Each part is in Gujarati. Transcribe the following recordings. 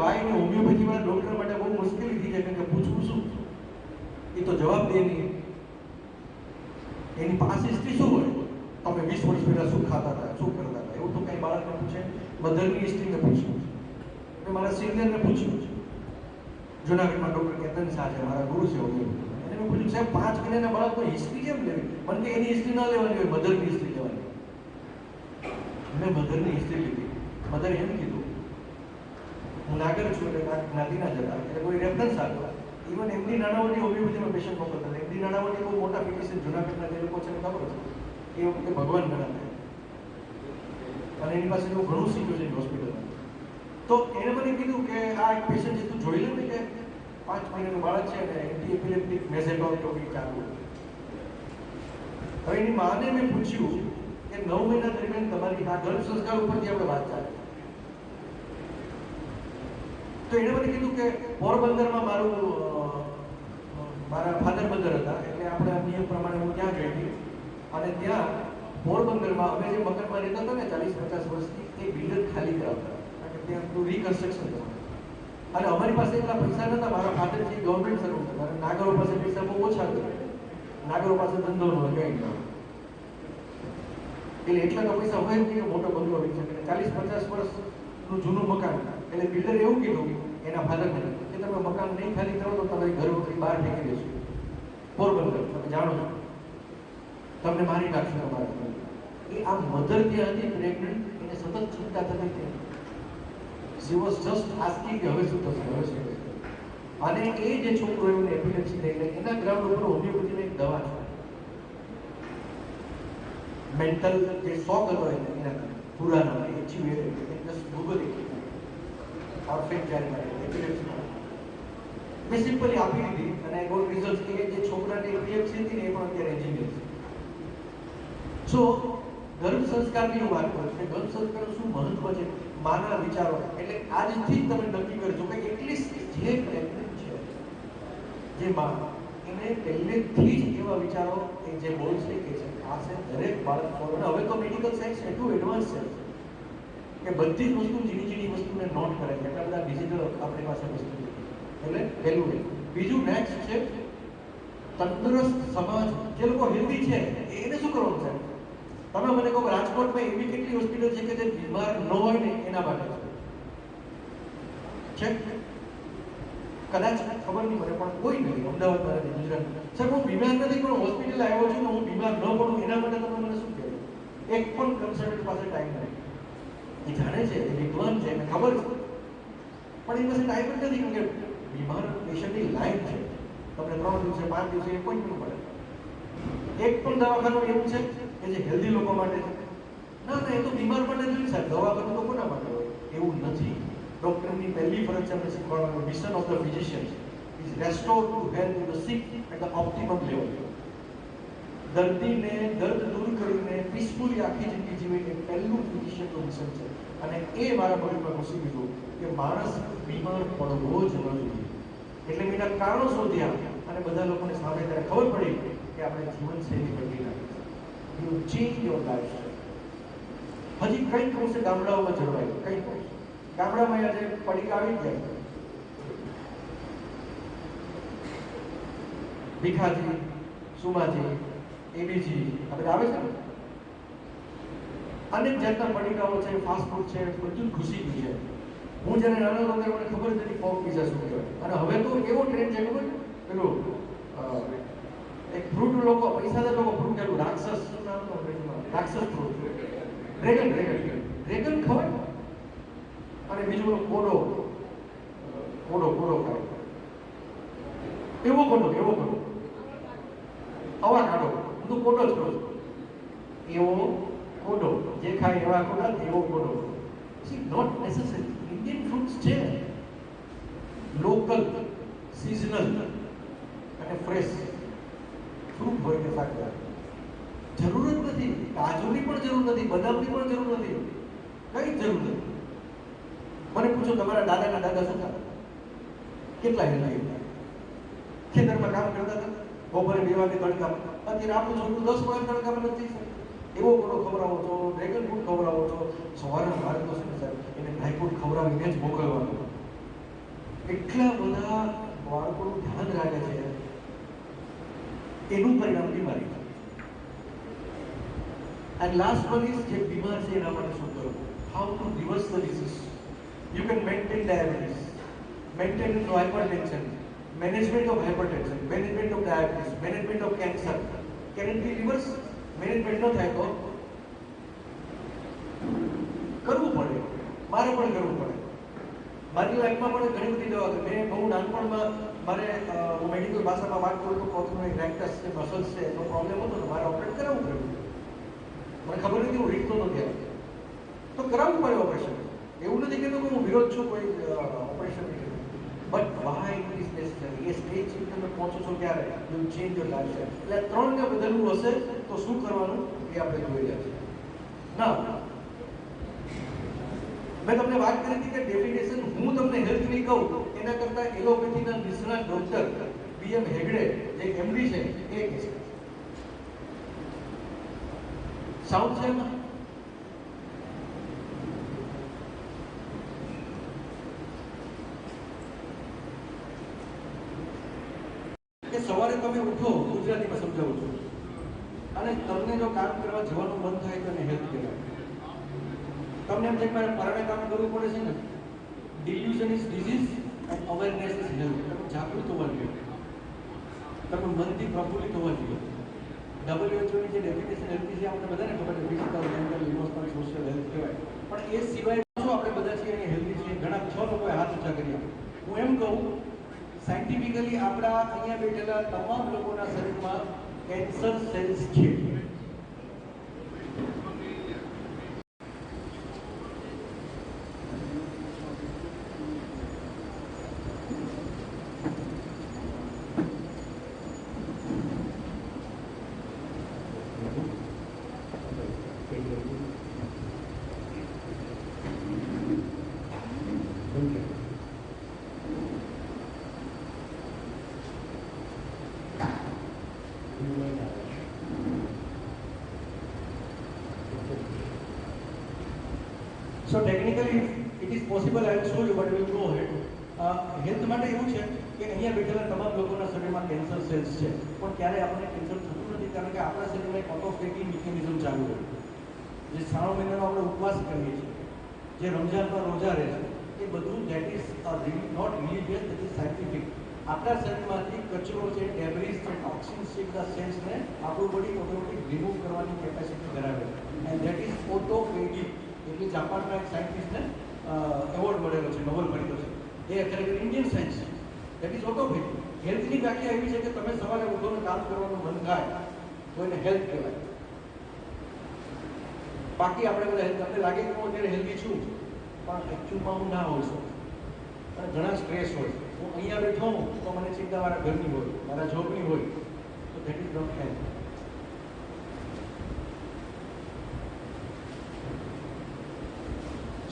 વાય ને હોમિયોપેથી વાળા ડોક્ટર માટે બહુ મુશ્કેલી થઈ જાય કે પૂછવું શું એ તો જવાબ દે નહીં. એની પાસે હિસ્ટ્રી શું હોય, તમે 20 વર્ષ પહેલા શું ખાતા હતા, શું કરતા હતા, એવું તો કઈ બાળકને પૂછે. મધરની હિસ્ટ્રીને પૂછ્યું છે, મેં મારા સિનિયરને પૂછ્યું છે, જુનાગઢમાં ડોક્ટર કેતન શાહ છે, મારા ગુરુ છે હોમિયોપેથી. એને મેં પૂછ્યું સાહેબ 5 મહિનાના બાળકનો હિસ્ટ્રી કેમ લેવી? મને કે એની હિસ્ટ્રી ના લેવાની હોય, મધરની હિસ્ટ્રી લેવાની. મેં મધરની હિસ્ટ્રી લીધી. મધરે એમ કીધું હું નાગર છું એટલે જ્ઞાતિના જતા એટલે કોઈ રેફરન્સ આપ્યો. ઇવન એમડી નાણાવટી હોમિયોપેથીમાં પેશન્ટ મોકલતા. એમડી નાણાવટી બહુ મોટા ફિઝિશિયન જુનાગઢના જે લોકો છે ને ખબર છે, એ વખતે ભગવાન ગણાતા અને એની પાસે એવું ઘણું શીખ્યું છે હોસ્પિટલમાં. તો એને મને કીધું કે આ એક પેશન્ટ છે તું જોઈ લે ને કે 5 મહિનાનું બાળક છે ને એન્ટી એપિલેપ્ટિક મેઝેટોમી ચાલુ. હવે એની માને મેં પૂછ્યું કે 9 મહિના દરમિયાન તમારી આ ગર્ભ સંસ્કાર ઉપરથી આપણે વાત ચાલે. તો એને મને કીધું કે પોરબંદરમાં મારા ફાધર મધર હતા એટલે આપણે નિયમ પ્રમાણે હું ત્યાં ગઈ હતી અને ત્યાં પોરબંદરમાં અમે જે મકાનમાં રહેતા હતા ને 40-50 વર્ષથી એ બિલ્ડર ખાલી કરાવતા કારણ કે ત્યાં થોડું રિકન્સ્ટ્રક્શન થતું અને અમારી પાસે એટલા પૈસા નતા. મારા ફાધર જે ગવર્મેન્ટ સર્વન્ટ હતા અને નાગરો પાસે પૈસા બહુ ઓછા હતા. નાગરો પાસે ધંધો ન હોય કંઈ ન એટલે એટલા તો પૈસા હોય જ નહીં મોટો બંગલો હોય છે. 40-50 વર્ષનું જૂનું મકાન એટલે બિલ્ડરે એવું કીધું એના ફાધરને કે તમે મકાન નહીં ખાલી કરો તો તમારી ઘરમાંથી બહાર ફેંકી દેશું. પોરબંદર તમે જાણો છો, તમને મારી નાખશું તમારા. એ આ મધર ત્યાં હતી પ્રેગ્નન્ટ, એને સતત ચિંતા થતી હતી. શી વોઝ જસ્ટ આસ્કિંગ કે હવે શું થશે, હવે શું થશે. અને એ જે છોકરો એમને એપિલેપ્સી થઈ ગઈ એના ગ્રાઉન્ડ ઉપર હોમિયોપેથીની એક દવા છે મેન્ટલ જે શોક હતો એના પુરાનો એચયુએ પ્લસ ગૂગલ પરફેક્ટ જ્યારે માટે એપિલેપ્સી મેં સિમ્પલી આપી દીધી અને આઈ ગોટ રિઝલ્ટ કે જે છોકરાને એપિલેપ્સી હતી ને એ પણ અત્યારે એન્જિનિયર છે. સો ગર્ભ સંસ્કારની હું વાત કરું છું કે ગર્ભ સંસ્કારનું શું મહત્વ છે, માના વિચારો. એટલે આજથી જ તમે નક્કી કરજો કે એટલીસ્ટ જે પ્રેગ્નન્ટ છે જે માં એને પહેલેથી જ એવા વિચારો એ જે બોલશે કે છે આ છે દરેક બાળક ફોલો. હવે તો મેડિકલ સાયન્સ એટલું એડવાન્સ છે કે બધી જ વસ્તુ ઝીણી ઝીણી વસ્તુને નોટ કરે છે. એટલા બધા ડિજિટલ આપણી પાસે વસ્તુ છે. એટલે પહેલું બીજું નેક્સ્ટ છે તંદુરસ્ત સમાજ. જે લોકો હેલ્ધી છે એને શું કરવાનું છે? તમે મને કહો રાજકોટમાં એવી કેટલી હોસ્પિટલ છે કે જે બીમાર ન હોય ને એના માટે છે? કદાચ ખબર નહીં મને પણ કોઈ નહીં અમદાવાદમાં નથી, ગુજરાત. સર હું બીમાર નથી પણ હોસ્પિટલ આવ્યો છું ને હું બીમાર ન પડું એના માટે તમે મને શું કહેવું? એક પણ કન્સલ્ટન્ટ પાસે ટાઈમ નથી. એ જાણે છે, એ વિદ્વાન છે, એને ખબર છે, પણ એ પાસે ટાઈમ જ નથી કેમ કે બીમાર પેશન્ટની લાઈફ છે. તમને 3 દિવસે 5 દિવસે એપોઇન્ટમેન્ટ મળે. એક પણ દવાખાનું એવું છે કે જે હેલ્ધી લોકો માટે છે? ના ના, એ તો બીમાર માટે જોઈએ સાહેબ. દવાખાનું તો કોના માટે હોય? એવું નથી. ડોક્ટરની પહેલી ફરજ છે આપણે શીખવાડવાનું. Mission of the physician is restore to health the sick at the optimum level. દર્દીને દર્દ દૂર કરીને પીસફુલી આખી જિંદગી જીવે એ પહેલું ફિઝિશિયનનું મિશન છે. અને એ મારા મગજમાં ઘૂસી દીધું કે માણસ બીમાર પડવો જ ન જોઈએ. એટલે મેં એના કારણો શોધ્યા અને બધા લોકોને સામે ત્યારે ખબર પડી કે આપણે જીવનશૈલી બદલી નાખી છે. You change your life. હજી કંઈક અંશે ગામડાઓમાં જળવાય, કંઈક ગામડામાં આજે પડીકા આવી જાય. ભીખાજી, સુમાજી, એબીજી આ બધા આવે છે ને, અનેક જાતના પડીકાઓ છે, ફાસ્ટ ફૂડ છે, બધું ઘૂસી ગયું છે. હું જ્યારે નાનો હતો ત્યારે મને ખબર જ નથી પોર્ક પીઝા શું કહેવાય. અને હવે તો એવો ટ્રેન્ડ છે ખબર પેલું એક ફ્રૂટ લોકો પૈસાદાર લોકો ફ્રૂટ ખેલું રાક્ષસ શું નામ રાક્ષસ ફ્રૂટ ડ્રેગન ખવાય. અને બીજું કોડો ખાય. એવો કોડો આવા કાઢો બધું કોડો જ કરો. એવો કોડો જે ખાય એવા કોડા એવો કોડો. See not necessary. Indian fruits છે લોકલ, સિઝનલ અને ફ્રેશ ફ્રૂટ હોય કે શાકભાજી. જરૂર જ નથી કાજુની પણ જરૂર નથી, બદામની પણ જરૂર નથી, કઈ જરૂર નથી. મને પૂછો તમારા દાદાના દાદા શું હતા? કેટલા હેલ્ધી હતા? ખેતરમાં કામ કરતા હતા, બપોરે 2 વાગે તડકામાં. અત્યારે આપણું છોકરું 10 વાગે તડકામાં નથી જઈ. એવો કોડો ખવડાવો છો, ડ્રેગન ફ્રૂટ ખવડાવો છો, સવારે મારે તો શું સાહેબ એને ડ્રાય ફ્રૂટ ખવડાવીને જ મોકલવાનું. એટલા બધા બાળકોનું ધ્યાન રાખે છે, એનું પરિણામ બીમારી. એન્ડ લાસ્ટ વન ઇઝ જે બીમાર છે એના માટે શું કરવું, how to reverse the disease. You can maintain diabetes, maintain hypertension, management of hypertension, management of diabetes, management of cancer. Can it be reversed? Management ન થાય તો કરવું પડે, મારે પણ કરવું પડે. મારી લાઈફમાં પણ ઘણી બધી દવા કરી. મેં બહુ નાનપણમાં મારે હું મેડિકલ ભાષામાં વાત કરું તો પગનું એક રેક્ટસ છે, મસલ્સ છે, એનો પ્રોબ્લેમ હતો તો મારે ઓપરેટ કરાવવું પડ્યું. મને ખબર નથી, હું રીતનો તો ત્યારે તો કરાવવું પડે ઓપરેશન. એવું નથી કહેતો કે હું વિરોધ છું કોઈ ઓપરેશન નહીં. But Y it is necessary. A stage સુધી તમે પહોંચો છો ત્યારે યુ ચેન્જ યોર લાઈફ. એટલે ત્રણને બદલવું હશે તો શું કરવાનું એ આપણે જોઈ રહ્યા છીએ. ના, મેં તમને વાત કરી હતી કે ડેફિનેશન હું તમને હેલ્થની કહું એના કરતાં એલોપેથીના નિષ્ણાત ડોક્ટર BM હેગડે જે MD છે એ કહે છે. સાઉન્ડ છે એમાં? કે સવારે તમે ઉઠો, ગુજરાતીમાં સમજાવું છું, અને તમને જો કામ કરવા જવાનું મન થાય તો એને હેલ્થ કહેવાય. તમને એમ છે કે મારે પરાણે કામ કરવું પડે છે ને, delusion is disease and awareness is health. તમે જાગૃત હોવા જોઈએ, તમે મનથી પ્રફુલ્લિત હોવા જોઈએ. WHO ની જે ડેફિનેશન હેલ્થની છે આપણે બધાને ખબર છે, physical, mental, emotional, social health કહેવાય. પણ એ સિવાય શું આપણે બધા છીએ અહીંયા હેલ્ધી છીએ? ઘણા 6 લોકોએ હાથ ઊંચા કર્યા. હું એમ કહું, સાયન્ટિફિકલી આપણા અહીંયા બેઠેલા તમામ લોકોના શરીરમાં કેન્સર સેલ્સ છે. So technically it is possible. I will show you, but we will go ahead. Health માટે એવું છે કે અહીંયા બેઠેલા તમામ લોકોના શરીરમાં કેન્સર સેલ્સ છે, પણ ક્યારે આપણને કેન્સર થતું નથી, કારણ કે આપણા શરીરમાં એક ઓટોફેગિંગ મિકેનિઝમ ચાલુ હોય. જે 3 મહિનાનો આપણે ઉપવાસ કરીએ છીએ, જે રમઝાનમાં રોજા રહે છે, એ બધું that is not religious, that is scientific. આપણા શરીરમાંથી કચરો છે, ડેબ્રીઝ છે, ટોક્સિન્સ છે, બધા સેલ્સને આપણું બોડી ઓટોમેટિક રિમૂવ કરવાની કેપેસિટી ધરાવે છે, એન્ડ ધેટ ઇઝ ઓટોફેગિક. એટલે જાપાનના એક સાયન્ટિસ્ટને એવોર્ડ મળેલો છે, નોબેલ મળેલો છે. એ ખરેખર ઇન્ડિયન સાયન્સ છે. That is autophagic. હેલ્થની વ્યાખ્યા એવી છે કે તમે સવારે ઉઠોને કામ કરવાનું મન થાય તો એને હેલ્થ કહેવાય. બાકી આપણે બધા તમને લાગે કે હું અત્યારે હેલ્ધી છું, પણ એકચ્યુઅલમાં હું ના હોઈ શકું. અને ઘણા સ્ટ્રેસ હોય. હું અહીંયા બેઠો હું તો મને ચિંતા મારા ઘરની હોય, મારા જોબની હોય, તો ધેટ ઇઝ નોટ હેલ્થ.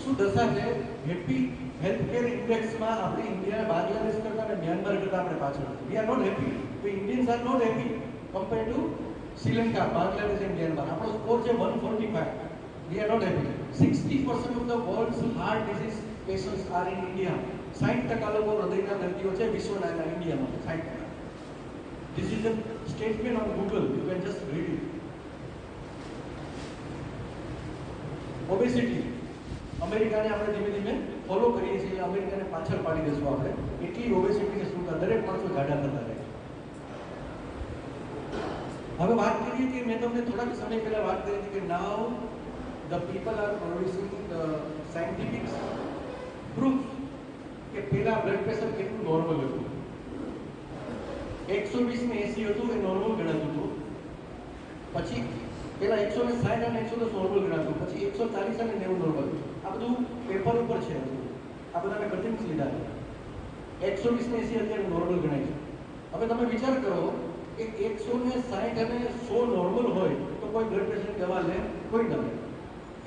શું દશા છે? હેપી હેલ્થ કેર ઇન્ડેક્સમાં આપણે ઇન્ડિયા, બાંગ્લાદેશ કરતા અને મ્યાનમાર કરતા આપણે પાછળ છે. We are not happy. We Indians are not happy compare to Sri Lanka, Bangladesh and Myanmar. આપણો સ્કોર છે 145. We are not happy. 60% of the world's heart disease patients are in India. 60% લોકો હૃદયના દર્દીઓ છે વિશ્વના ઇન્ડિયામાં. 60%. This is a statement on Google. You can just read it. Obesity. અમેરિકાને આપણે ધીમે ધીમે ફોલો કરીએ છીએ, અમેરિકાને પાછળ પાડી દેશું આપણે. એટલી ઓબેસિટીને શું દરેક માણસો જાડા થતા રહે. હવે વાત કરીએ કે મેં તમને થોડાક સમય પહેલા વાત કરી હતી કે નાઉ the people are producing scientific proof કે પહેલા બ્લડ પ્રેશર કેટલું નોર્મલ હતું. 120 ને 80 હતું એ નોર્મલ ગણાતું હતું. પછી પહેલા 160 અને 110 નોર્મલ ગણાતું, પછી 140 અને 90 નોર્મલ. આ બધું પેપર ઉપર છે. આ બધા મેં કટિંગ્સ લીધા છે. 120 ને 80 અત્યારે નોર્મલ ગણાય છે. હવે તમે વિચાર કરો કે 160 અને 100 નોર્મલ હોય તો કોઈ બ્લડ પ્રેશરની દવા લે? કોઈ ન લે.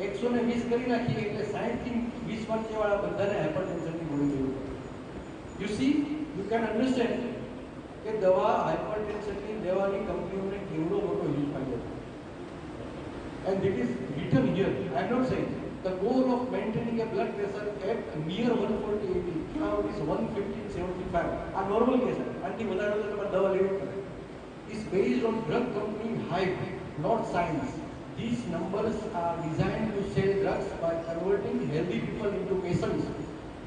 120 કરી નાખીએ એટલે 60 થી 20 વચ્ચેવાળા બધાને હાઇપરટેન્શનની ગોળી જરૂર પડે. You C, you can understand કે દવા હાઇપરટેન્શનની દવાની કંપનીઓને કેવડો મોટો યુઝ ફાયદો છે. And it is written here. I am not saying. the goal of maintaining a blood pressure at near 140/80, now it is 150/75. આ normal case છે. આનાથી વધારે તો તમારે દવા લેવી પડે. Is based on drug company hype, not science. These numbers are designed to sell drugs by converting healthy people into patients.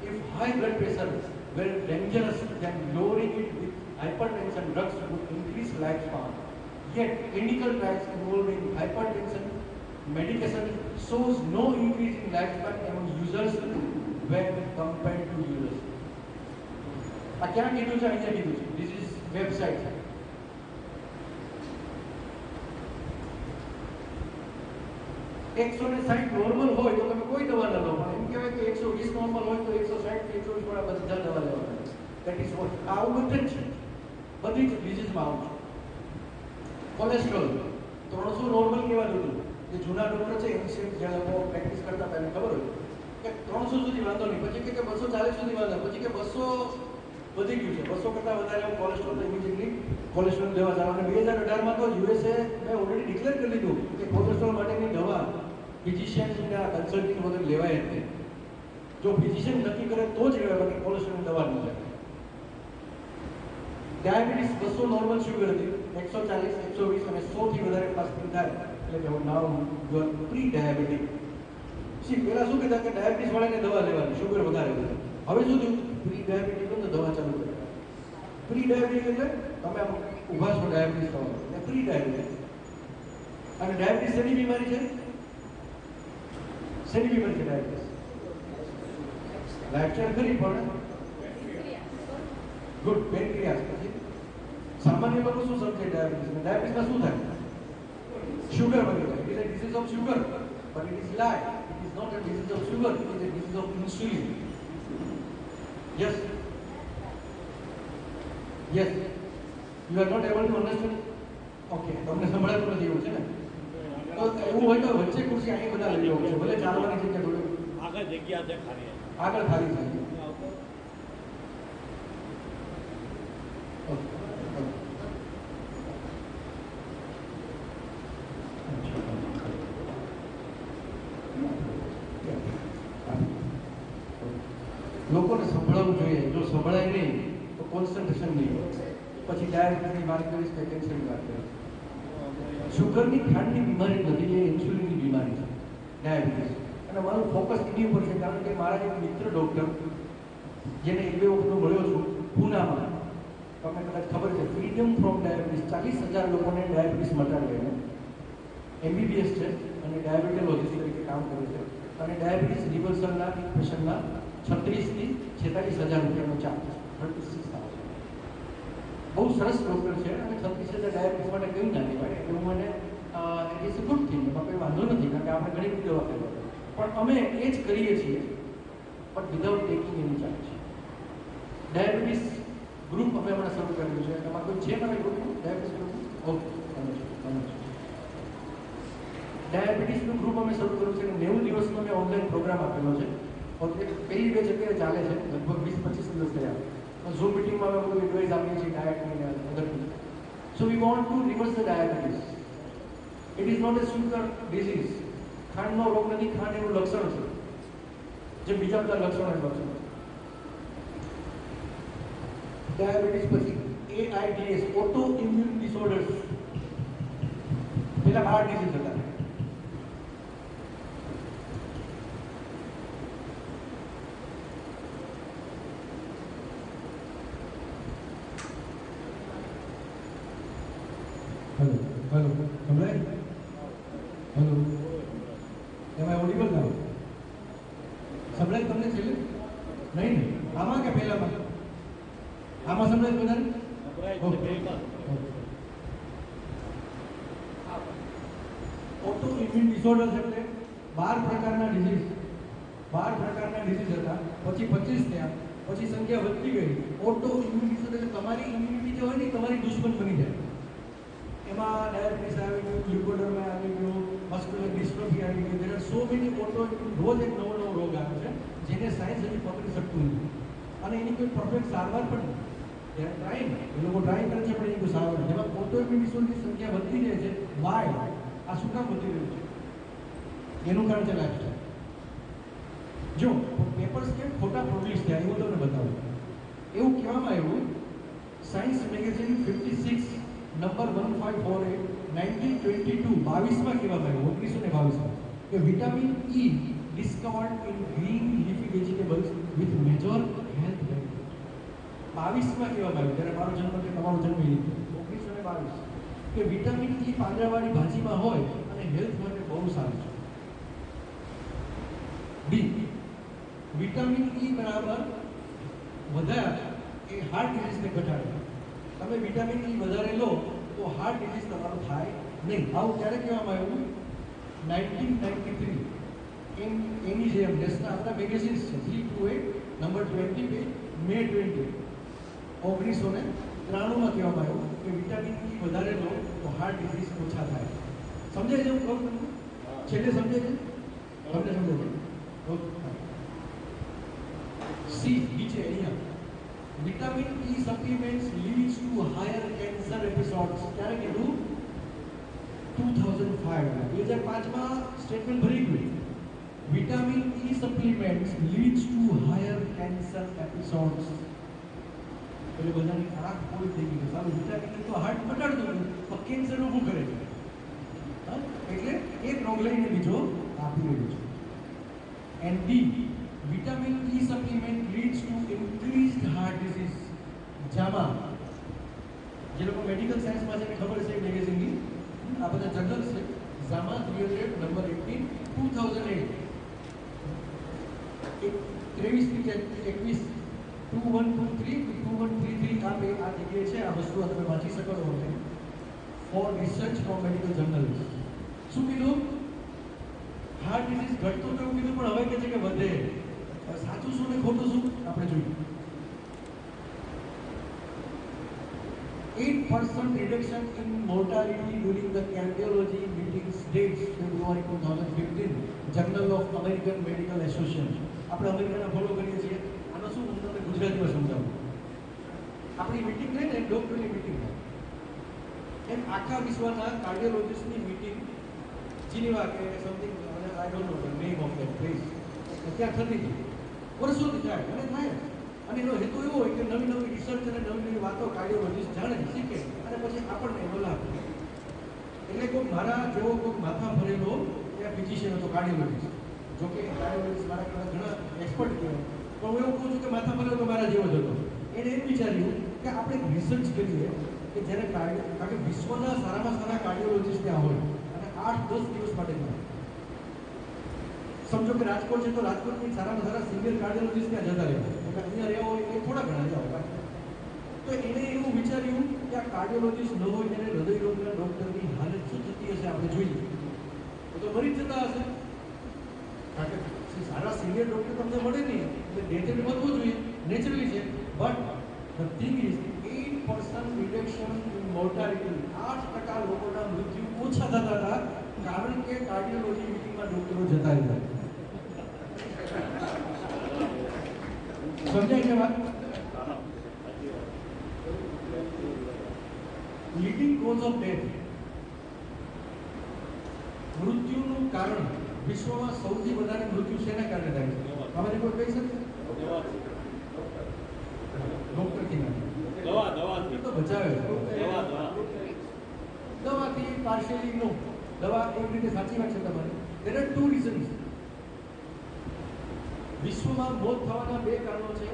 If high blood pressure were dangerous, then lowering it with hypertension drugs would increase lifespan. Yet, clinical trials involving hypertension medication shows no increase in lifespan among users when compared to users. આ ક્યાં કીધું છે? અહીંયા કીધું છે. This is website. 160 નોર્મલ હોય તો તમે કોઈ દવા ન લો, પણ એમ કહેવાય કે 120 નોર્મલ હોય તો 160 થી 120 વાળા બધા દવા લેવાના. That is what આવું બધું જ છે. બધી જ ડિઝીઝમાં આવું છે. કોલેસ્ટ્રોલ 300 નોર્મલ કહેવાનું હતું. જે જૂના ડોક્ટર છે એન્શિયન્ટ જે લોકો પ્રેક્ટિસ કરતા હતા એને ખબર હોય કે 300 સુધી વાંધો નહીં, પછી કે 240 સુધી વાંધો, પછી કે 200 વધી ગયું છે, 200 કરતાં વધારે કોલેસ્ટ્રોલ તો ઇમિડિયેટલી કોલેસ્ટ્રોલ લેવા જાવ. અને 2018માં તો યુએસએ મેં ઓલરેડી ડિક્લેર કરી દીધું કે કોલેસ્ટ્રોલ માટેની દવા ફિઝિશિયનના કન્સલ્ટિંગ વગર લેવાય જ નહીં. જો ફિઝિશિયન નક્કી કરે તો જ લેવાય, બાકી કોલેસ્ટ્રોલની દવા નહીં લેવાય. ડાયાબિટીસ 200 નોર્મલ શુગર હતી, 140, 120 અને 100 થી વધારે ફાસ્ટિંગ થાય એટલે કે now you are pre diabetic. પહેલા શું કહેતા કે ડાયાબિટીસ વાળાને દવા લેવાની, શુગર વધારે હોય. હવે શું થયું? પ્રી ડાયાબિટીક તો દવા ચાલુ કરે. પ્રી ડાયાબિટીક એટલે તમે આમ ઊભા છો ડાયાબિટીસ થવાનું, એટલે પ્રી ડાયાબિટીક. અને ડાયાબિટીસ શેની બીમારી છે? શેની બીમારી છે ડાયાબિટીસ? લાઈફસ્ટાઈલ ખરી પણ ગુડ પેનક્રિયાસ. પછી સામાન્ય લોકો શું સમજે ડાયાબિટીસ? ડાયાબિટીસમાં શું થાય? શુગર વધી જાય. It is a disease of sugar, but it is lie. It is not a disease of sugar, it is a disease of insulin. Yes. Yes. You are not able to understand? Okay. તમને સંભળાતું નથી એવું છે ને? તો એવું હોય તો વચ્ચે ખુરશી અહીં બધા લઈ લેવું છે. ભલે ચાલવાની જગ્યા થોડી આગળ જગ્યા છે ખાલી. આગળ ખાલી છે. લોકોને સંભળાવવું જોઈએ. જો સંભળાય નહીં તો કોન્સન્ટ્રેશન નહીં, પછી ડાયાબિટીસની વાત કરીશ કે કેન્સરની વાત કરીશ. શુગરની ખાંડની બીમારી નથી, એ ઇન્સ્યુલિનની બીમારી છે ડાયાબિટીસ. અને મારું ફોકસ એની ઉપર છે કારણ કે મારા એક મિત્ર ડૉક્ટર જેને 1-2 વખત મળ્યો છું પૂનામાં, તમને કદાચ ખબર છે, ફ્રીડમ ફ્રોમ ડાયાબિટીસ 40,000 લોકોને ડાયાબિટીસ મટાડે. MBBS છે અને ડાયાબિટોલોજીસ્ટ તરીકે કામ કરે છે. અને ડાયાબિટીસ રિવર્સલના એક પેશન્ટના 36,000 થી 46,000 રૂપિયાનો ચાર્જ છે. 36,000. બહુ સરસ ડૉક્ટર છે અને 36,000 ડાયાબિટીસ માટે કંઈ ના કહેવાય. એટલે હું મને ઇટ્સ અ ગુડ થિંગ, એમાં કંઈ વાંધો નથી કારણ કે આપણે ઘણી બધી દવા કરી. પણ અમે એ જ કરીએ છીએ but without taking any charge. Diabetes group અમે હમણાં શરૂ કરેલું છે. તમારે કોઈ છે મારા ગ્રુપમાં ડાયાબિટીસ ગ્રુપ? ઓકે, ડાયાબિટીસનું ગ્રુપ અમે શરૂ કર્યું છે. 90 દિવસનો મેં ઓનલાઈન પ્રોગ્રામ આપેલો છે. પહેલી 2 જગ્યાએ ચાલે છે, લગભગ 20-25 દિવસ થયા. ઝૂમ મિટિંગમાં અમે બધું એડવાઇસ આપીએ છીએ ડાયટની અને other things. So we want to reverse the diabetes. It is not a sugar disease. ખાંડનો રોગ નથી, ખાંડ એનું લક્ષણ છે જે બીજા બધા લક્ષણો લક્ષણ. ડાયાબિટીસ પછી AIDS, ઓટો ઇમ્યુન ડિસઓર્ડર્સ. પેલા હાર્ટ ડિઝીઝ હતા. હેલો હેલો સંભળાય? હેલો, એમાં ઓડિબલ ના સંભળાય તમને છેલ્લે? નહીં ને આમાં કે પહેલામાં? આમાં સંભળાય વધારે? ઓટો ઇમ્યુન ડિસઓર્ડર્સ એટલે 12 પ્રકારના ડિઝીઝ. 12 પ્રકારના ડિઝીઝ હતા, પછી 25 થયા, પછી સંખ્યા વધતી ગઈ. ઓટો ઇમ્યુન ડિસઓર્ડર એટલે તમારી ઇમ્યુનિટી જે હોય ને તમારી દુશ્મન બની જાય. એમાં ડાયાબિટીસ આવી ગયું, લ્યુકોડર્મા આવી ગયું, મસ્ક્યુલર ડિસ્ટ્રોફી આવી ગયું. there are so many auto immune. રોજ એક નવો રોગ આવે છે જેને સાયન્સ હજી પકડી શકતું નથી અને એની કોઈ પરફેક્ટ સારવાર પણ નથી. ત્યારે ટ્રાય એ લોકો ટ્રાય કરે છે પણ એની કોઈ સારવાર નથી. એમાં ઓટો ઇમ્યુન ડિસઓર્ડરની સંખ્યા વધતી જાય છે. વાય? આ શું કામ વધી રહ્યું છે? એનું કારણ છે લાઈફસ્ટાઈલ. જો પેપર્સ કેમ ખોટા પબ્લિશ થયા એવું તમને બતાવું. એવું કહેવામાં આવ્યું, સાયન્સ મેગેઝિન 56 નંબર 1548 1922 22માં કહેવામાં આવ્યું, 1922માં, કે vitamin E discovered in green leafy vegetables with major health benefits. 22માં કહેવામાં આવ્યું, જ્યારે મારો જન્મ કે તમારો જન્મ એ 1922, કે વિટામિન E પાંદડાવાળી ભાજીમાં હોય અને હેલ્થ માટે બહુ સારું છે. બી, વિટામિન E બરાબર વધારે એ હાર્ટ ડિઝીઝને ઘટાડે. તમે વિટામિન E વધારે લો તો હાર્ટ ડિઝીઝ તમારો થાય નહીં. આવું ક્યારે કહેવામાં આવ્યું? 1993 એની જે નેશનલ આપણા મેગેઝિન્સ છે 328 નંબર 20 પેજ મે 20 1993માં કહેવામાં આવ્યું કે વિટામિન E વધારે લો તો હાર્ટ ડિઝીઝ ઓછા થાય. સમજાય છે હું કહું તમને? છેલ્લે સમજાય છે? તમને સમજાય છે? સી, નીચે અહીંયા vitamin E supplements leads two higher cancer episodes. ક્યારે કીધું? 2005માં સ્ટેટમેન્ટ ભરી ગયું. Vitamin E supplements leads two higher cancer episodes. એટલે બધાની આંખ પૂરી થઈ ગઈ. સારું, વિટામિન E તો હાર્ટ ઘટાડતું હતું પણ કેન્સર ઊભું કરે છે. એટલે એક રોગ લઈને બીજો આપી રહ્યું છે. And D, vitamin E supplement leads two increased heart disease. Jama, જે લોકો મેડિકલ સાયન્સમાં છે એને ખબર છે મેગેઝિનની, આ બધા જર્નલ્સ છે. જામા 300 નંબર 18 2008 23 2123 2133 આ જગ્યાએ છે. આ વસ્તુ તમે વાંચી શકો છો four research from medical journals. શું કીધું? હાર્ટ ડિઝીઝ ઘટતો તો એવું કીધું, પણ હવે કહે છે કે વધે. સાચું શું ને ખોટું શું આપણે જોઈએ. 8% reduction in mortality during the cardiology meetings dates February 2015 Journal of American Medical Association. આપણે અમેરિકાના ફોલો કરીએ છીએ. આનો શું હું તમને ગુજરાતીમાં સમજાવું. આપણી મીટિંગ થાય ને ડોક્ટરની મીટિંગ થાય એમ આખા વિશ્વના કાર્ડિયોલોજિસ્ટની મીટિંગ જીનીવા કે something I don't know the name of that place ત્યાં થતી હતી. વર્ષોથી થાય અને થાય. અને એનો હેતુ એવો હોય કે નવી નવી રિસર્ચ અને નવી નવી વાતો કાર્ડિયોલોજિસ્ટ જાણે શીખે અને પછી આપણને એનો લાભ. એટલે કોઈ મારા જેવો કોઈ માથા ભરેલો ત્યાં ફિઝિશિયન હતો કાર્ડિયોલોજિસ્ટ. જોકે કાર્ડિયોલોજિસ્ટ મારા કરતા ઘણા એક્સપર્ટ કહેવાય, પણ હું એવું કહું છું કે માથા ભરેલો તો મારા જેવો જ હતો. એણે એમ વિચાર્યું કે આપણે રિસર્ચ કરીએ કે જ્યારે કારણ કે વિશ્વના સારામાં સારા કાર્ડિયોલોજિસ્ટ ત્યાં હોય અને 8-10 દિવસ માટે ત્યાં. સમજો કે રાજકોટ છે તો રાજકોટની સારામાં સારા સિનિયર કાર્ડિયોલોજિસ્ટ ત્યાં જતા રહેવા. એટલે અહીંયા રહેવા હોય એ થોડા ઘણા જવા. તો એણે એવું વિચાર્યું કે આ કાર્ડિયોલોજિસ્ટ ન હોય ત્યારે હૃદયરોગના ડૉક્ટરની હાલત શું થતી હશે આપણે જોઈએ. તો મરી જતા હશે. કારણ કે સારા સિનિયર ડૉક્ટર તમને મળે નહીં એટલે ડેથ રેટ વધવો જોઈએ, નેચરલી છે. But the thing is 8% reduction in mortality. 8% લોકોના મૃત્યુ ઓછા થતા હતા કારણ કે કાર્ડિયોલોજી મીટિંગમાં ડૉક્ટરો જતા રહ્યા. સમજાય છે વાત? લીડિંગ કોઝ ઓફ ડેથ, મૃત્યુનું કારણ વિશ્વમાં સૌથી વધારે મૃત્યુ શેના કારણે થાય છે? આમાંથી કોઈ કહી શકે? ડોક્ટરથી નથી. તો બચાવે દવાથી પાર્શિયલી નો. દવા એક રીતે સાચી વાત છે તમારી. there are two reasons. વિશ્વમાં મોત થવાના બે કારણો છે.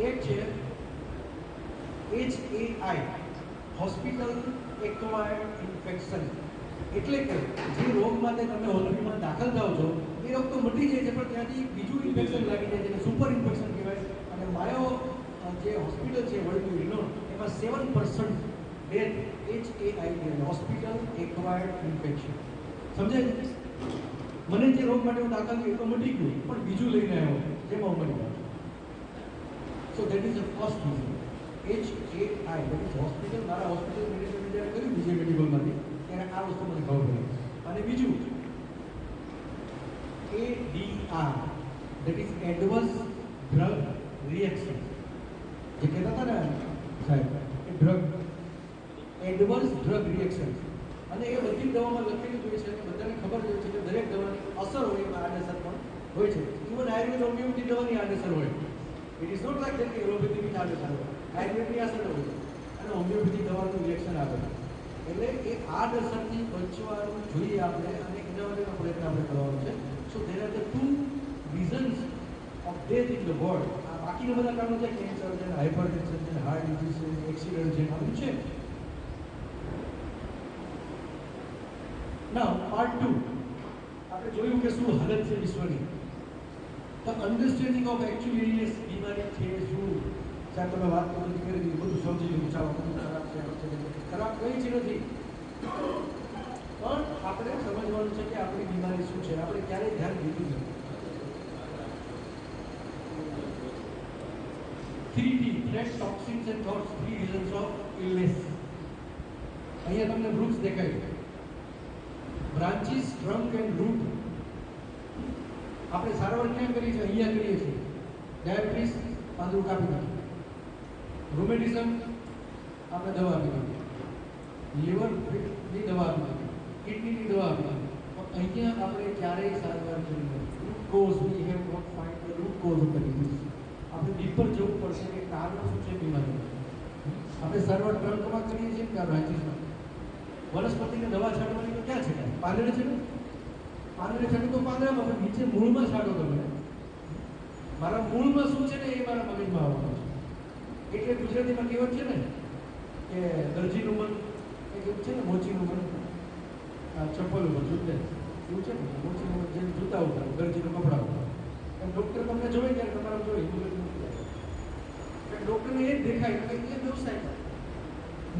એક છે HAI, હોસ્પિટલ એક્વાયર્ડ ઇન્ફેક્શન. એટલે કે જે રોગ માટે તમે હોસ્પિટલમાં દાખલ થાઓ છો એ રોગ તો મટી જાય છે, પણ ત્યાંથી બીજું ઇન્ફેક્શન લાગી જાય છે જેને સુપર ઇન્ફેક્શન કહેવાય. અને માયો જે હોસ્પિટલ છે વર્લ્ડ રિનોન એમાં 7% ડેથ HAI છે, હોસ્પિટલ એક્વાયર્ડ ઇન્ફેક્શન. સમજાય છે? મને જે રોગ માટે હું દાખલ થયો એ તો મટી ગયું, પણ બીજું લઈને આવ્યો જેમાં હું મળી ગયો. So that is the first reason. HAI that is hospital. મારા હોસ્પિટલ મેનેજમેન્ટ જ્યારે કર્યું બીજે મેડિકલમાંથી ત્યારે આ વસ્તુ મને ખબર પડી. અને બીજું ADR that is adverse drug reaction. જે કહેતા હતા ને સાહેબ એ ડ્રગ એડવર્સ ડ્રગ રિએક્શન. અને એ બધી દવામાં લખેલું હોય છે અને બધાને ખબર જ હોય છે કે દરેક દવાની અસર હોય એમાં આડઅસર પણ હોય છે. ઇવન આયુર્વેદ હોમિયોપેથી દવાની આડઅસર હોય. ઇટ ઇઝ નોટ લાઈક કે એલોપેથીની આડઅસર હોય. આયુર્વેદની અસર હોય અને હોમિયોપેથી દવાનું રિએક્શન આવે. એટલે એ આડઅસરથી બચવાનું જોઈએ આપણે અને એના માટેનો પ્રયત્ન આપણે કરવાનો છે. So there are the 2 reasons of death in the world. આ બાકીના બધા કારણો છે, કેન્સર છે, હાઇપરટેન્શન છે, હાર્ટ ડિઝીઝ છે, એક્સિડન્ટ છે, આ બધું છે. નાઉ પાર્ટ 2 આપણે જોયું કે શું હાલત છે વિશ્વની. The understanding of actual illness, બીમારી છે શું. સાહેબ તમે વાત તો બધી કરી દીધી, બધું સમજી લીધું, ચાલો બધું ખરાબ છે, ખરાબ કંઈ જ નથી. પણ આપણે સમજવાનું છે કે આપણી બીમારી શું છે. આપણે ક્યારેય ધ્યાન દીધું નથી. 3T, threats, toxins and thoughts, 3 reasons of illness. અહીંયા તમને વૃક્ષ દેખાય છે. Branches, trunk and root. આપણે સારવાર ક્યાં કરીએ છીએ? અહીંયા કરીએ છીએ. ડાયાબિટીસ, પાંદડું કાપી નાખીએ. રૂમેટિઝમ, આપણે દવા આપી દીધી. લીવરની દવા આપી દીધી. કિડનીની દવા આપી દીધી. પણ અહીંયા આપણે ક્યારેય સારવાર કરી નથી. Root cause, we have not find the root cause of the disease. આપણે ડીપર જવું પડશે કે કારણ શું છે બીમારી. આપણે સારવાર ટ્રંકમાં કરીએ છીએ કે બ્રાન્ચીસમાં. વનસ્પતિને દવા છાંટવાની તો ક્યાં છે? પાંદડે છે ને? પાંદડે છાંટો તો પાંદડામાં, પણ નીચે મૂળમાં છાંટો તમે. મારા મૂળમાં શું છે ને એ મારા મગજમાં આવવાનું છે. એટલે ગુજરાતીમાં કહેવત છે ને કે દરજીનું મન એ કેવું છે ને, મોચીનું મન ચપ્પલ ઉપર જૂતે એવું છે ને. મોચીનું મન જેમ જૂતા ઉપર, દરજીનું કપડા ઉપર. એમ ડૉક્ટર તમને જોવે ત્યારે તમારા જોઈ ડૉક્ટરને એ જ દેખાય કે એ વ્યવસાય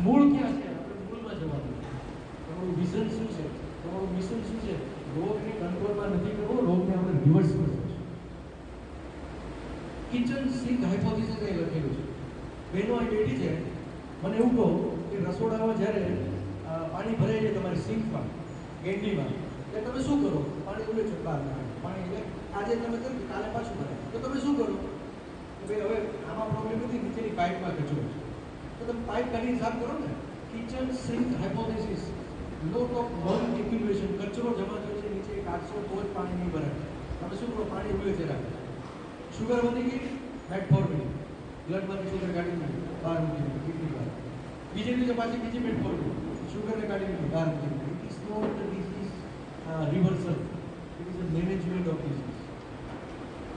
મૂળ ક્યાં છે. આપણે મૂળમાં જવાનું. તમારું વિઝન શું છે, તમારું મિશન શું છે? રોગને કંટ્રોલમાં નથી કરવો, રોગને આપણે રિવર્સ કરવો છે. કિચન સિંક હાઇપોથેસિસ એ લખેલું છે. બહેનો આ બેઠી છે, મને એવું કહો કે રસોડામાં જ્યારે પાણી ભરાય છે તમારી સિંકમાં, ગેંડીમાં, એટલે તમે શું કરો? પાણી ઉડે છે બહાર. પાણી એટલે આજે તમે કર્યું કાલે પાછું ભરાય, તો તમે શું કરો? ભાઈ હવે આમાં પ્રોબ્લેમ નથી, નીચેની પાઇપમાં કચરો છે, તો તમે પાઇપ કાઢીને સાફ કરો ને. Kitchen sink hypothesis, lot of non accumulation, કચરો જમા થયો છે નીચે, કાઢશો તો જ પાણી નહીં ભરાય. તમે શું કરો? પાણી ઉડે છે રાખો. શુગર વધી ગઈ, મેટફોર્મિન, બ્લડમાંથી શુગર કાઢી નાખી બહાર મૂકી દીધી કિડની બહાર. બીજે દિવસે પાછી બીજી મેટફોર્મિન, શુગરને કાઢી નાખી બહાર મૂકી દીધી. It is not the disease reversal, it is the management of disease.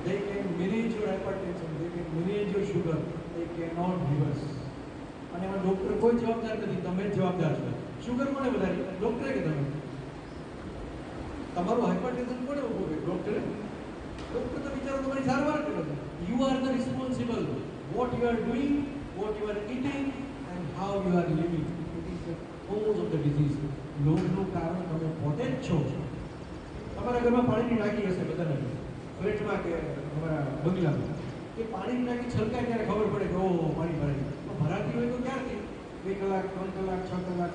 They can manage your hypertension, they can manage your sugar, they cannot reverse. અને એમાં ડૉક્ટર કોઈ જવાબદાર નથી, તમે જ જવાબદાર છો. શુગર કોને વધારી? ડૉક્ટરે કે તમે? તમારું હાઇપરટેન્શન કોને ઊભું કર્યું? ડૉક્ટરે. ડૉક્ટર તો બિચારો તમારી સારવાર કરે છે. You are the responsible. What you are doing, what you are eating and how you are living, it is the cause of the disease. રોગનું કારણ તમે પોતે જ છો. તમારા ઘરમાં પાણીની ટાંકી હશે બધાને, ફ્લેટમાં કે તમારા બંગલામાં, કે પાણીની ટાંકી છલકાય ત્યારે ખબર પડે કે ઓહો પાણી ભરાય. તો ભરાતી હોય તો ક્યારથી? 2 કલાક, 3 કલાક, 6 કલાક.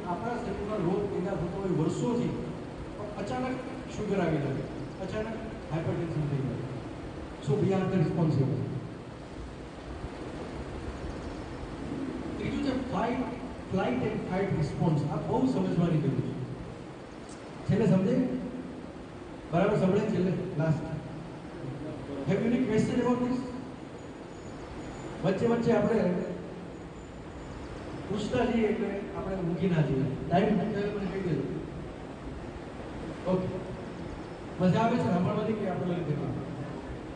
આપણા શરીરમાં રોગ પેદા થતો હોય વર્ષોથી, પણ અચાનક શુગર આવી જાય, અચાનક હાઇપરટેન્શન થઈ જાય. સો વી આર ધ રિસ્પોન્સિબલ. ત્રીજું છે ફ્લાઇટ એન્ડ ફાઇટ રિસ્પોન્સ. આ બહુ સમજવાની જરૂર છે. છેલ્લે સમજે બરાબર સંભળે છેલ્લે last. Have you any question about this? વચ્ચે વચ્ચે આપણે પૂછતા જઈએ એટલે આપણે મૂકી ના જઈએ. ટાઈમ ત્યારે મને કહી દેજો. ઓકે, મજા આવે છે સાંભળવાની કે આપણે લઈ દેવા?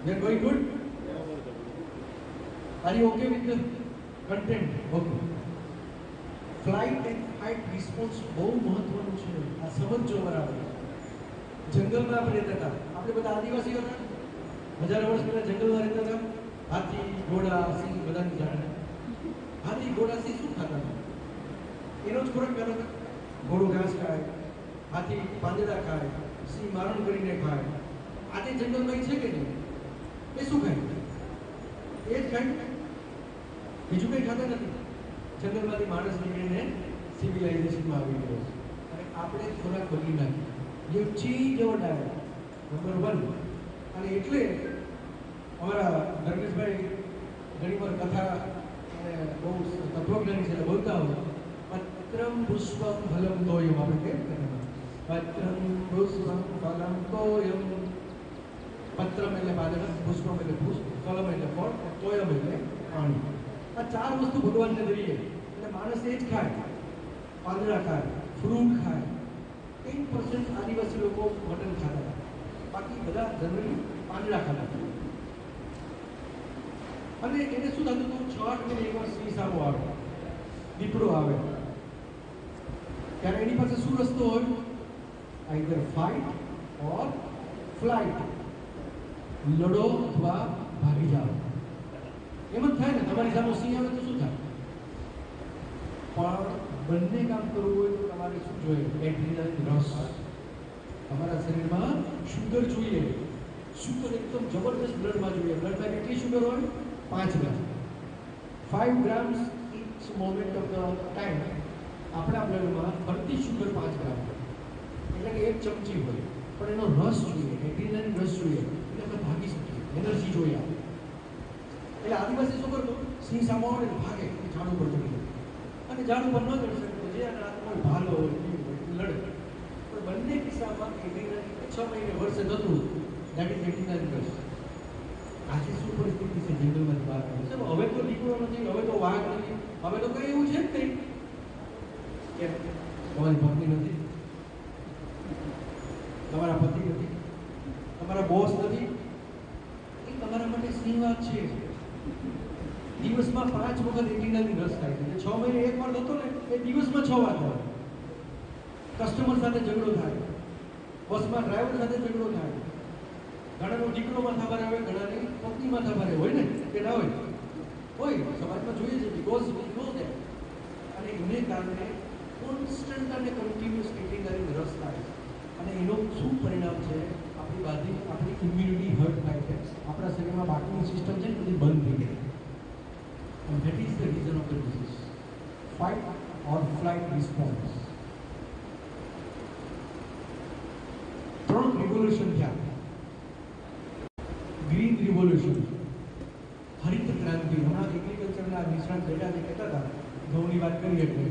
We are going good? Are you okay with the content? Okay. Flight and fight response બહુ મહત્વનું છે. આ સમજો બરાબર. જંગલમાં આપણે રહેતા હતા, આપણે બધા આદિવાસીઓ હતા, હજારો વર્ષ પહેલા જંગલમાં રહેતા હતા. હાથી, ઘોડા, સિંહ બધાની જાણે. હાથી, ઘોડા, સિંહ શું ખાતા હતા? એનો જ ખોરાક કરતા હતા. ઘોડો ઘાસ ખાય, હાથી પાંદડા ખાય, સિંહ મારણ કરીને ખાય. આજે જંગલમાં છે કે નહીં? એ શું ખાય? એ જ ખાય, બીજું કંઈ ખાતા નથી. જંગલમાંથી માણસ નીકળીને સિવિલાઇઝેશનમાં આવી ગયો છે અને આપણે ખોરાક બદલી નાખીએ. You change your diet, number 1. અને એટલે અમારા ધર્મેશભાઈ ઘણીવાર કથા અને બહુ તત્વજ્ઞાની છે બોલતા હોય, પત્રમ પુષ્પમ ફલમ તોયમ. આપણે કેમ કરે? પત્રમ પુષ્પમ ફલમ તોયમ. પત્રમ એટલે પાદળ, પુષ્પમ એટલે પુષ્પ, ફલમ એટલે ફળ, તોયમ એટલે પાણી. આ 4 વસ્તુ ભગવાનને દઈએ એટલે માણસ એ જ ખાય. પાંદડા ખાય, ફ્રૂટ ખાય. 10% આદિવાસી લોકો મટન ખાતા હતા, બાકી બધા જનરલી પાંદડા ખાતા હતા. અને એને શું થતું હતું, 6-8 મહિને એકવાર સિંહ સામો આવે, દીપડો આવે, ત્યારે એની પાસે શું રસ્તો હોય? આઈધર ફાઇટ ઓર ફ્લાઇટ, લડો અથવા ભાગી જાઓ. એમ જ થાય ને, તમારી સામે સિંહ આવે તો શું થાય? પણ બંને કામ કરવું હોય તો તમારે શું જોઈએ? એડ્રીનાલિન રસ. તમારા શરીરમાં શુગર જોઈએ, શુગર એકદમ જબરદસ્ત બ્લડમાં જોઈએ. બ્લડમાં કેટલી શુગર હોય? 5 ગ્રામ. 5 grams each moment of the time. આપણા બ્લડમાં ફરતી શુગર 5 ગ્રામ, એટલે કે 1 ચમચી હોય. પણ એનો રસ જોઈએ, એડ્રીનાલિન રસ જોઈએ, એટલે આપણે ભાગી શકીએ, એનર્જી જોઈએ આપણે. એટલે આદિવાસી શું કરતો? સિંહ સામો આવે ને ભાગે, ઝાડ ઉપર ચડી જાય. અને ઝાડ ઉપર ન ચડી શકતો, જે આના હાથમાં ભાલો હોય, લડે. પણ બંને કિસ્સામાં એડ્રીનાલિન 6 મહિને વર્ષે થતું, દેટ ઇઝ એડ્રીનાલિન રસ. આજે શું પરિસ્થિતિ છે જંગલમાંથી બહાર કાઢે છે? હવે તો દીકરો નથી, હવે તો વાઘ નથી, હવે તો કઈ એવું છે જ નહીં. કેમ? તમારી પત્ની નથી, તમારા પતિ નથી, તમારા બોસ નથી, એ તમારા માટે સિંહવાદ છે. દિવસમાં 5 વખત એડ્રીનાલિન રસ થાય છે. 6 મહિને એકવાર થતો ને, એ દિવસમાં 6 વાર થાય. કસ્ટમર સાથે ઝઘડો થાય, બસમાં ડ્રાઈવર સાથે ઝઘડો થાય. ઘણાનો દીકરો માથા ભારે હોય, ઘણાની પત્ની માથા ભારે હોય ને, કે ના હોય? હોય, સમાજમાં જોઈએ છે, બીકોઝ વી નો ધેટ. અને એને કારણે કોન્સ્ટન્ટ અને કન્ટિન્યુઅસ એડ્રીનાલિન રસ થાય છે. અને એનું શું પરિણામ છે? આપણી ઇમ્યુનિટી હર્ટ થાય છે. આપણા શરીરમાં બાકીની સિસ્ટમ છે ને બધી બંધ થઈ જાય. And that is the reason of the disease. Fight or flight response. 3 revolution થયા. ગ્રીન રિવોલ્યુશન, હરિત ક્રાંતિ. હમણાં એગ્રીકલ્ચરના નિષ્ણાત બેટા જે કહેતા હતા, ઘઉંની વાત કરી એટલે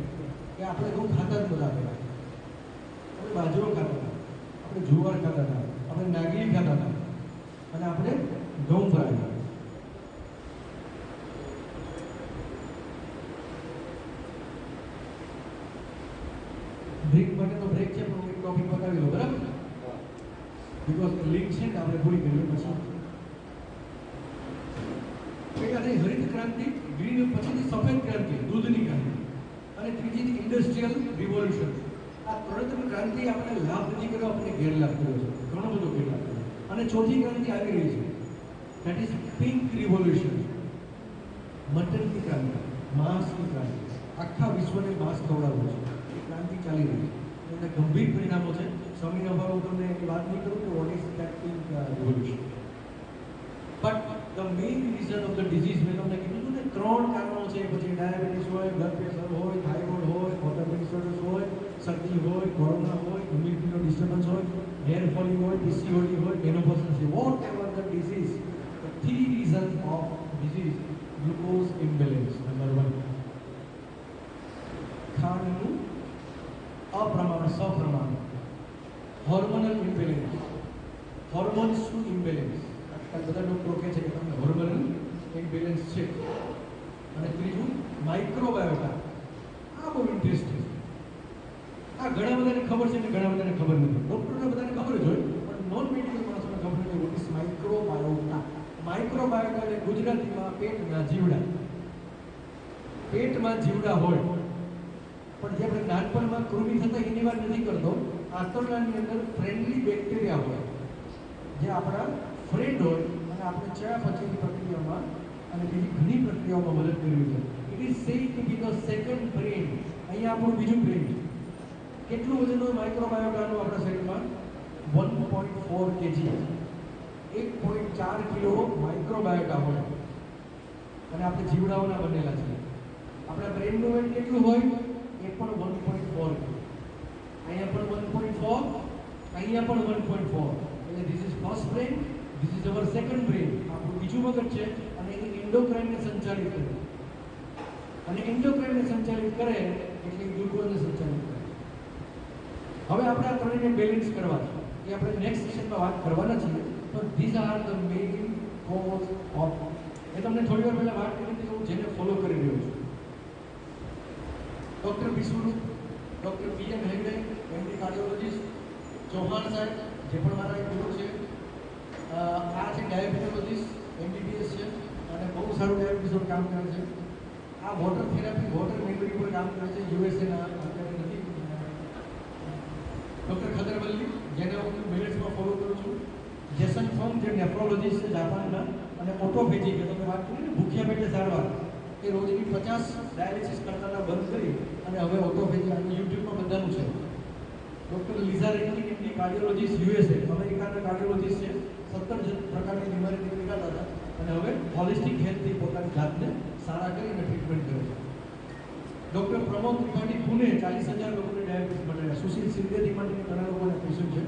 કે આપણે ઘઉં ખાતા જ બધા હતા. આપણે બાજરો ખાતા હતા, આપણે જુવાર ખાતા હતા, આપણે નાગલી ખાતા હતા, અને આપણે ઘઉં ભરાયા. બ્રેક માટેનો બ્રેક છે, પણ હું એક ટોપિક બતાવી દઉં, બરાબર? બીકોઝ લિંક છે ને આપણે ભૂલી ગયું. પછી પહેલા થઈ હરિત ક્રાંતિ, ગ્રીન, પછીથી સફેદ ક્રાંતિ, દૂધની ક્રાંતિ, અને ત્રીજી ઇન્ડસ્ટ્રીયલ રિવોલ્યુશન. આ 3 ક્રાંતિ આપણે લાભ નથી કર્યો, આપણે ગેરલાભ કર્યો છે, ઘણો બધો ગેરલાભ કર્યો. અને ચોથી ક્રાંતિ આવી રહી છે, દેટ ઇઝ પિંક રિવોલ્યુશન, મટનની ક્રાંતિ, માંસની ક્રાંતિ. આખા વિશ્વને માંસ ખવડાવવું છે, એ ક્રાંતિ ચાલી રહી છે. એના ગંભીર પરિણામો છે. સમયનો અભાવ, હું તમને એની વાત નહીં કરું કે what is that pink revolution. But the main reason of the disease, મેં તમને કીધું હતું ને 3 કારણો છે. પછી ડાયાબિટીસ હોય, બ્લડ પ્રેશર હોય, થાઇરોઇડ હોય, ઓટોઇમ્યુન ડિસઓર્ડર્સ હોય, શરદી હોય, કોરોના હોય, ઇમ્યુનિટીનો ડિસ્ટર્બન્સ હોય, હેર ફોલિંગ હોય, પીસીઓડી હોય, મેનોપોઝ હોય, whatever the disease, the 3 reasons of disease. Glucose imbalance number 1, ખાંડનું સપ્રમાણ, હોર્મોનલ ઇમ્બેલેન્સ, હોર્મોન્સનું ઇમ્બેલેન્સ. આજકાલ બધા ડોક્ટરો કહે છે કે તમને હોર્મોનલ ઇમ્બેલેન્સ છે. અને ત્રીજું માઇક્રોબાયોટા. આ બહુ ઇન્ટરેસ્ટિંગ. આ ઘણા બધાને ખબર છે ને ઘણા બધાને ખબર નથી. ડોક્ટરને બધાને ખબર જ હોય, પણ નોન મેડિકલ માણસોને ખબર નથી. What is માઇક્રોબાયોટા? માઇક્રોબાયોટા એટલે ગુજરાતીમાં પેટના જીવડા. પેટમાં જીવડા હોય, પણ જે આપણે નાનપણમાં કૃમિ થતા એની વાત નથી કરતો. આંતરડાની અંદર ફ્રેન્ડલી બેક્ટેરિયા હોય, જે આપણા ફ્રેન્ડ હોય, અને આપણે ચયાપચયની પ્રક્રિયામાં અને બીજી ઘણી પ્રક્રિયાઓમાં મદદ કરવી છે. It is said to B the second brain. અહીંયા આપણું બીજું બ્રેન છે. કેટલું વજન હોય માઇક્રોબાયોટાનું આપણા શરીરમાં? 1.4 kg. 1.4 કિલો માઇક્રોબાયોટા હોય. અને આપણે જીવડાઓના બનેલા છે. આપણા બ્રેનનું વેટ કેટલું હોય? એ પણ 1.4 કિલો. અહીંયા પણ 1.4, અહીંયા પણ 1.4. એટલે this is first brain, this is our second brain. આપણું બીજું મગજ છે, અને એ એન્ડોક્રાઇનને સંચાલિત કરે. અને એન્ડોક્રાઇનને સંચાલિત કરે એટલે ગ્લુકોઝને સંચાલિત કરે. હવે આપણે આ ત્રણેયને બેલેન્સ કરવા છે, એ આપણે નેક્સ્ટ સેશનમાં વાત કરવાના છીએ. તો these are the main cause of. એ તમને થોડી વાર પહેલા વાત કરી હતી કે હું જેને ફોલો કરી રહ્યો છું. Doctor Vishwaroop, doctor PM Hegde, MD cardiologist, Chauhan સાહેબ જે પણ મારા એક ગુરુ છે, આ છે ડાયાબિટોલોજિસ્ટ, MBBS છે અને બહુ સારું ડાયાબિટીસ પર કામ કરે છે. આ વોટર થેરાપી, વોટર મેમરી પર કામ કરે છે USA અત્યારે નથી. ડૉક્ટર ખદરવલ્લી જેને હું મિલેટ્સમાં ફોલો કરું છું. જેસન ફોમ જે નેફ્રોલોજીસ્ટ છે જાપાનના, અને ઓટોપેજી કે તમે વાત કરી ને ભૂખ્યા પેટે સારવાર, એ રોજની 50 ડાયાલિસિસ કરતા બંધ કરી અને હવે ઓટોપેજી અને યુટ્યુબમાં બધાનું છે. ડૉક્ટર લીઝા રેકની એમની કાર્ડિયોલોજીસ્ટ USA, અમેરિકાના કાર્ડિયોલોજીસ્ટ છે. 17 પ્રકારની બીમારીથી નીકળતા હતા અને હવે હોલિસ્ટિક હેલ્થથી પોતાની જાતને સારા કરીને ટ્રીટમેન્ટ કરે છે. ડૉક્ટર પ્રમોદ ત્રિપાઠી પુણે 40,000 લોકોને ડાયાબિટીસ મટાડ્યા. સુશીલ સિંધેથી માંડીને ઘણા લોકોને પેશન્ટ છે.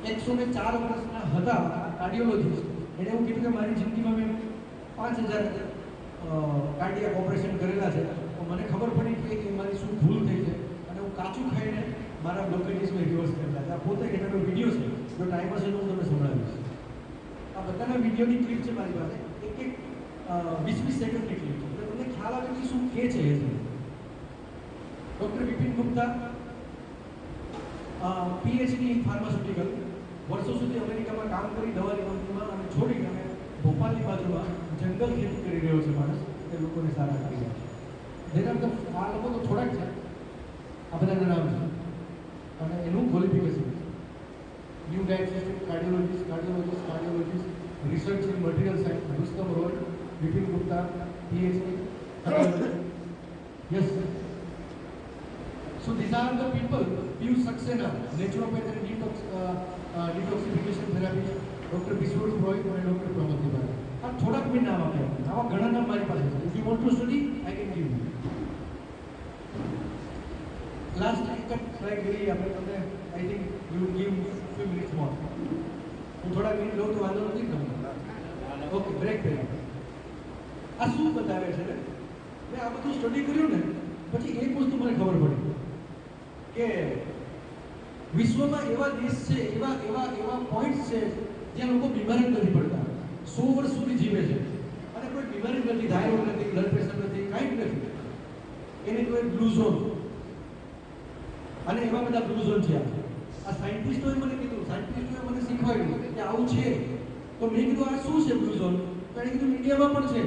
104 વર્ષના હતા કાર્ડિયોલોજીસ્ટ. એને એવું કીધું કે મારી જિંદગીમાં મેં 5,000 કાર્ડિયાક ઓપરેશન કરેલા છે, તો મને ખબર પડી કે એ મારી શું ભૂલ થઈ છે અને હું કાચું ખાઈને મારા બ્લોકેજીસને રિવર્સ કરેલા છે. આ પોતે એનો વિડીયો છે, જો ટાઈમ હશે તો હું તમને સંભળાવીશ. આ બધાના વિડીયોની ક્લિપ છે મારી પાસે, એક 20-20 સેકન્ડની ક્લિપ છે, એટલે તમને ખ્યાલ આવે કે શું કે છે એ. Doctor Vipin Gupta, PhD pharmaceutical, વર્ષો સુધી અમેરિકામાં કામ કરી દવાની કંપનીમાં અને છોડી અને ભોપાલની બાજુમાં જંગલ ખેતી કરી રહ્યો છે માણસ, એ લોકોને સારા કરી રહ્યા છે. આ લોકો તો થોડાક છે, આ બધાના નામ છે અને એનું ક્વોલિફિકેશન છે. New diagnostic cardiologist, research in material science, Rustam Roy, Vipin Gupta, PhD. Yes. So these are the people, Piyush Saxena, naturopathy and detoxification therapy, Dr. Vishwarup Roy and Dr. Pramod Tiwari. આ થોડાક મેં નામ આપ્યા, આવા ઘણા નામ મારી પાસે છે. If you want to study, I can give you. Last એક જ સ્લાઇડ કરી આપણે તમને, I think you will give few minutes more. હું થોડા મિનિટ લઉં તો વાંધો નથી તમને. ઓકે, બ્રેક કરી. આ શું બતાવે છે ને, મેં આ બધું સ્ટડી કર્યું ને પછી એક વસ્તુ મને ખબર પડી કે વિશ્વમાં એવા દેશ છે, એવા પોઈન્ટ્સ છે જ્યાં લોકો બીમાર જ નથી પડતા, 100 વર્ષ સુધી જીવે છે અને કોઈ બીમારી નથી, થાઇરોઇડ નથી, બ્લડ પ્રેશર નથી, કાંઈ જ નથી. એને કોઈ બ્લુ ઝોન, અને એવા બધા બ્લુ ઝોન છે. આ સાયન્ટિસ્ટોએ મને કીધું, સાયન્ટિસ્ટોએ મને શીખવાડ્યું કે આવું છે. તો મેં કીધું આ શું છે બ્લુ ઝોન? તો એણે કીધું ઇન્ડિયામાં પણ છે.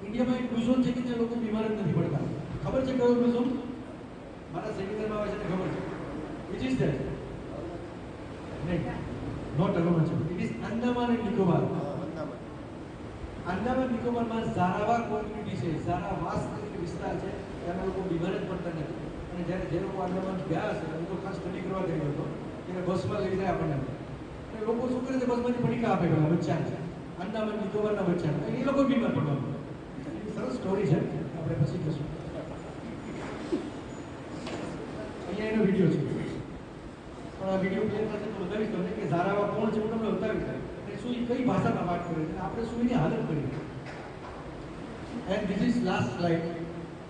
ઇન્ડિયામાં એક બ્લુ ઝોન છે કે જ્યાં લોકો બીમાર જ નથી પડતા. ખબર છે કયો બ્લુ ઝોન? મારા સેમિનારમાં આવે છે ખબર છે. Which is that? નહીં, not Arunachal. It is Andaman and Nicobar. Andaman નિકોબારમાં ઝારાવા કોમ્યુનિટી છે, ઝારાવાસ તરીકે વિસ્તાર છે, ત્યાંના લોકો બીમાર જ પડતા નથી. અને જ્યારે જે લોકો અંદામાન ગયા હશે, હું તો ખાસ સ્ટડી કરવા ગયો હતો, ત્યારે બસમાં લઈ જાય આપણને. અને લોકો શું કરે છે, બસમાંથી પડીકા આપે પેલા બચ્ચા છે, અંદામાન નિકોબારના બચ્ચા, એ લોકો બીમાર પડવાનું. સરસ સ્ટોરી છે, આપણે પછી કહીશું. અહીંયા એનો વિડીયો છે, પણ આ વિડીયો પ્લે થશે તો બતાવીશ તમને કે ઝારાવા કોણ છે, હું તમને બતાવીશ અને શું કઈ ભાષામાં વાત કરે છે, આપણે શું એની હાલત કરી. And this is last slide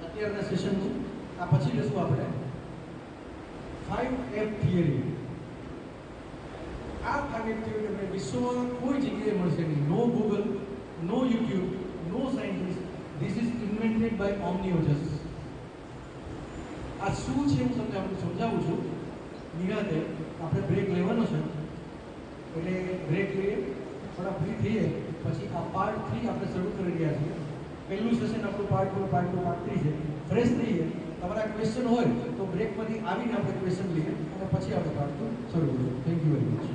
અત્યારના સેશનનું. આ પછી જશું આપણે 5F થિયરી. આ 5F થિયરી તમને વિશ્વમાં કોઈ જગ્યાએ મળશે નહીં. No Google, no YouTube, no scientist. This is invented by ઓમનિયોજસ. આ શું છે હું તમને આપણે સમજાવું છું. નિરાતે આપણે બ્રેક લેવાનો છે, એટલે બ્રેક લઈએ, થોડા ફ્રી થઈએ, પછી આ પાર્ટ 3 આપણે શરૂ કરી રહ્યા છીએ. પહેલું સેશન આપણું પાર્ટ 1, પાર્ટ 2, પાર્ટ 3 છે. ફ્રેશ થઈએ, તમારા ક્વેશ્ચન હોય તો બ્રેકમાંથી આવીને આપણે ક્વેશ્ચન લઈએ અને પછી આપણે પાર્ટ 2 શરૂ કરીએ. Thank you very much.